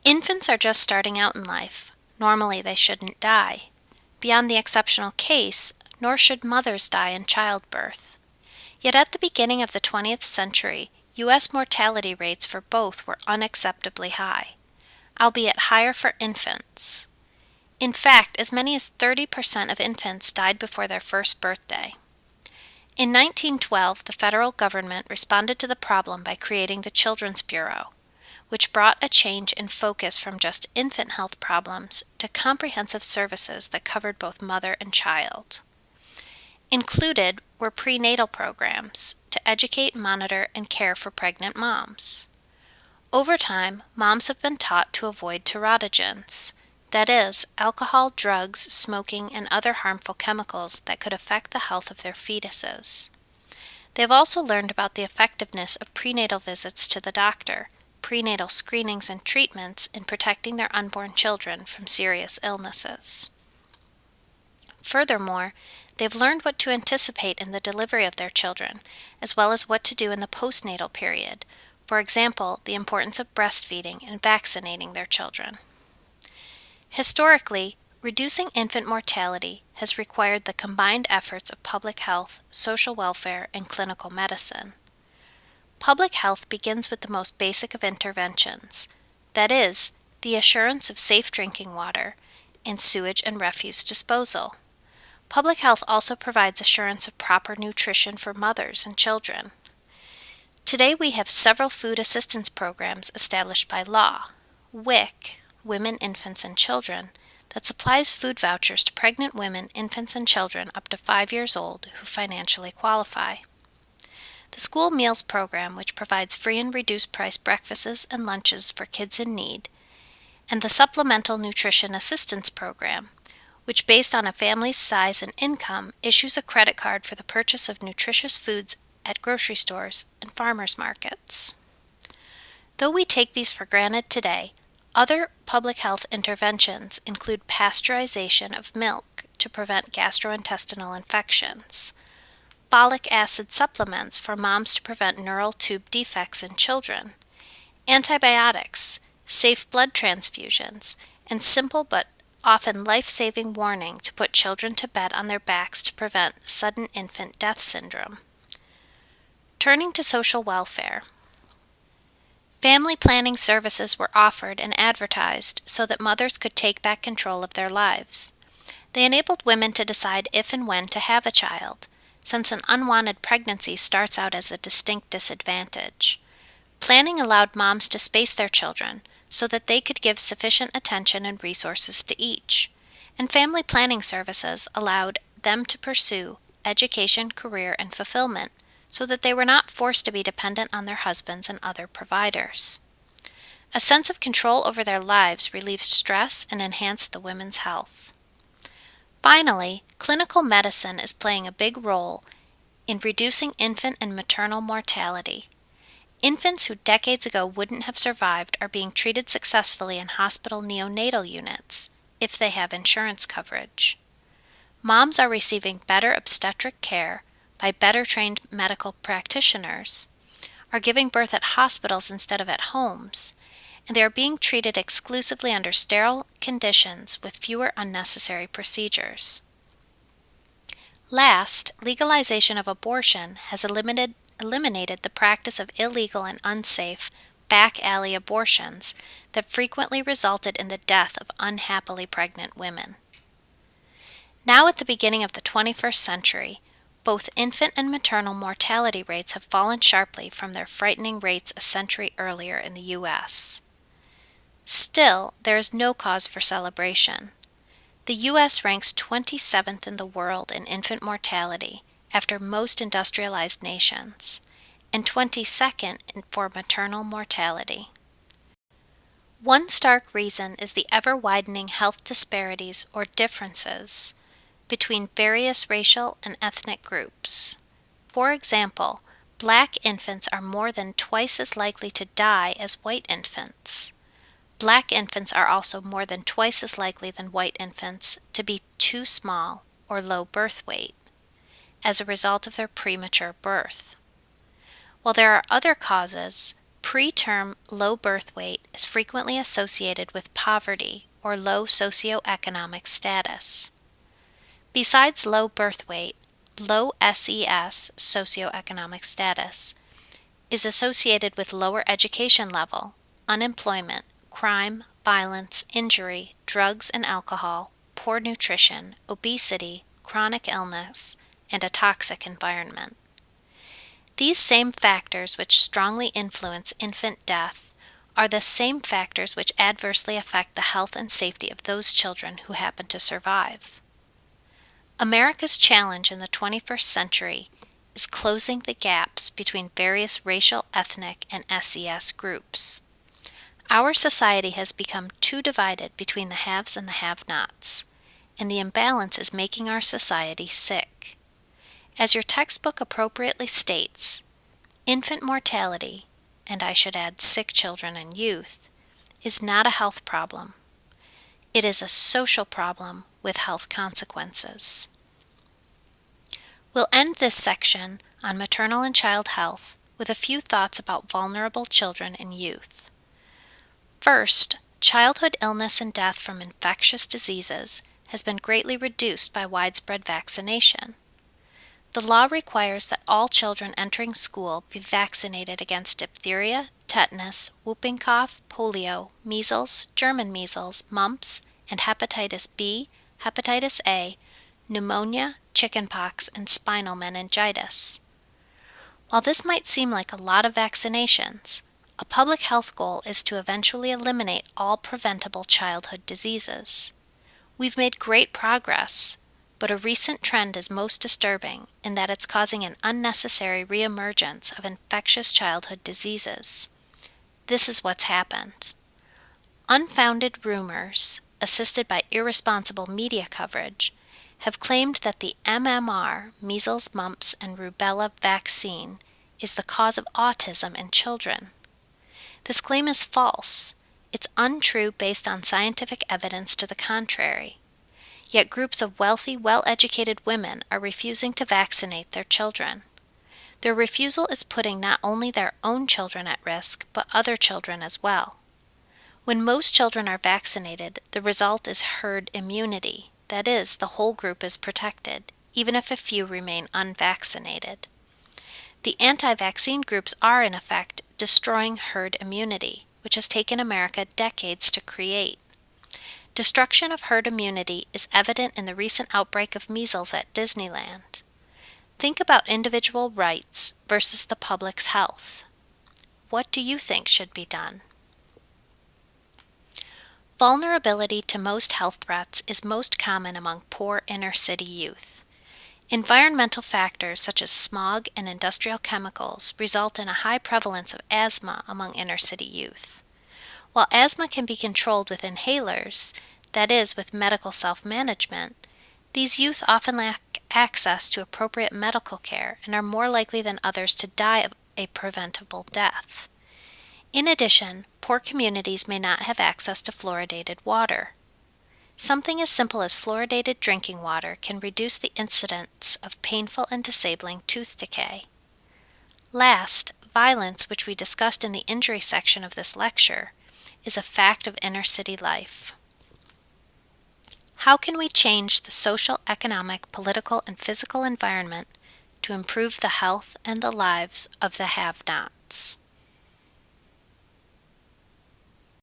Infants are just starting out in life. Normally, they shouldn't die. Beyond the exceptional case, nor should mothers die in childbirth. Yet at the beginning of the 20th century, U.S. mortality rates for both were unacceptably high, albeit higher for infants. In fact, as many as 30% of infants died before their first birthday. In 1912, the federal government responded to the problem by creating the Children's Bureau, which brought a change in focus from just infant health problems to comprehensive services that covered both mother and child. Included were prenatal programs to educate, monitor, and care for pregnant moms. Over time, moms have been taught to avoid teratogens, that is, alcohol, drugs, smoking, and other harmful chemicals that could affect the health of their fetuses. They have also learned about the effectiveness of prenatal visits to the doctor, prenatal screenings and treatments in protecting their unborn children from serious illnesses. Furthermore, they've learned what to anticipate in the delivery of their children, as well as what to do in the postnatal period, for example, the importance of breastfeeding and vaccinating their children. Historically, reducing infant mortality has required the combined efforts of public health, social welfare, and clinical medicine. Public health begins with the most basic of interventions, that is, the assurance of safe drinking water and sewage and refuse disposal. Public health also provides assurance of proper nutrition for mothers and children. Today we have several food assistance programs established by law. WIC, Women, Infants, and Children, that supplies food vouchers to pregnant women, infants, and children up to 5 years old who financially qualify. The School Meals Program, which provides free and reduced price breakfasts and lunches for kids in need, and the Supplemental Nutrition Assistance Program, which based on a family's size and income issues a credit card for the purchase of nutritious foods at grocery stores and farmers markets. Though we take these for granted today, other public health interventions include pasteurization of milk to prevent gastrointestinal infections, folic acid supplements for moms to prevent neural tube defects in children, antibiotics, safe blood transfusions, and simple but often life-saving warning to put children to bed on their backs to prevent sudden infant death syndrome. Turning to social welfare. Family planning services were offered and advertised so that mothers could take back control of their lives. They enabled women to decide if and when to have a child, since an unwanted pregnancy starts out as a distinct disadvantage. Planning allowed moms to space their children so that they could give sufficient attention and resources to each, and family planning services allowed them to pursue education, career, and fulfillment so that they were not forced to be dependent on their husbands and other providers. A sense of control over their lives relieved stress and enhanced the women's health. Finally, clinical medicine is playing a big role in reducing infant and maternal mortality. Infants who decades ago wouldn't have survived are being treated successfully in hospital neonatal units, if they have insurance coverage. Moms are receiving better obstetric care by better trained medical practitioners, are giving birth at hospitals instead of at homes, and they are being treated exclusively under sterile conditions with fewer unnecessary procedures. Last, legalization of abortion has eliminated the practice of illegal and unsafe back alley abortions that frequently resulted in the death of unhappily pregnant women. Now at the beginning of the 21st century, both infant and maternal mortality rates have fallen sharply from their frightening rates a century earlier in the U.S. Still, there is no cause for celebration. The U.S. ranks 27th in the world in infant mortality after most industrialized nations, and 22nd for maternal mortality. One stark reason is the ever-widening health disparities or differences between various racial and ethnic groups. For example, Black infants are more than twice as likely to die as white infants. Black infants are also more than twice as likely than white infants to be too small or low birth weight as a result of their premature birth. While there are other causes, Preterm low birth weight is frequently associated with poverty or low socioeconomic status. Besides low birth weight, low SES socioeconomic status is associated with lower education level, unemployment, crime, violence, injury, drugs and alcohol, poor nutrition, obesity, chronic illness, and a toxic environment. These same factors which strongly influence infant death are the same factors which adversely affect the health and safety of those children who happen to survive. America's challenge in the 21st century is closing the gaps between various racial, ethnic, and SES groups. Our society has become too divided between the haves and the have-nots, and the imbalance is making our society sick. As your textbook appropriately states, infant mortality, and I should add sick children and youth, is not a health problem. It is a social problem with health consequences. We'll end this section on maternal and child health with a few thoughts about vulnerable children and youth. First, childhood illness and death from infectious diseases has been greatly reduced by widespread vaccination. The law requires that all children entering school be vaccinated against diphtheria, tetanus, whooping cough, polio, measles, German measles, mumps, and hepatitis B, hepatitis A, pneumonia, chickenpox, and spinal meningitis. While this might seem like a lot of vaccinations, a public health goal is to eventually eliminate all preventable childhood diseases. We've made great progress, but a recent trend is most disturbing in that it's causing an unnecessary reemergence of infectious childhood diseases. This is what's happened. Unfounded rumors, assisted by irresponsible media coverage, have claimed that the MMR, measles, mumps, and rubella vaccine, is the cause of autism in children. This claim is false. It's untrue based on scientific evidence to the contrary. Yet groups of wealthy, well-educated women are refusing to vaccinate their children. Their refusal is putting not only their own children at risk, but other children as well. When most children are vaccinated, the result is herd immunity. That is, the whole group is protected, even if a few remain unvaccinated. The anti-vaccine groups are, in effect, destroying herd immunity, which has taken America decades to create. Destruction of herd immunity is evident in the recent outbreak of measles at Disneyland. Think about individual rights versus the public's health. What do you think should be done? Vulnerability to most health threats is most common among poor inner-city youth. Environmental factors such as smog and industrial chemicals result in a high prevalence of asthma among inner-city youth. While asthma can be controlled with inhalers, that is, with medical self-management, these youth often lack access to appropriate medical care and are more likely than others to die of a preventable death. In addition, poor communities may not have access to fluoridated water. Something as simple as fluoridated drinking water can reduce the incidence of painful and disabling tooth decay. Last, violence, which we discussed in the injury section of this lecture, is a fact of inner-city life. How can we change the social, economic, political, and physical environment to improve the health and the lives of the have-nots?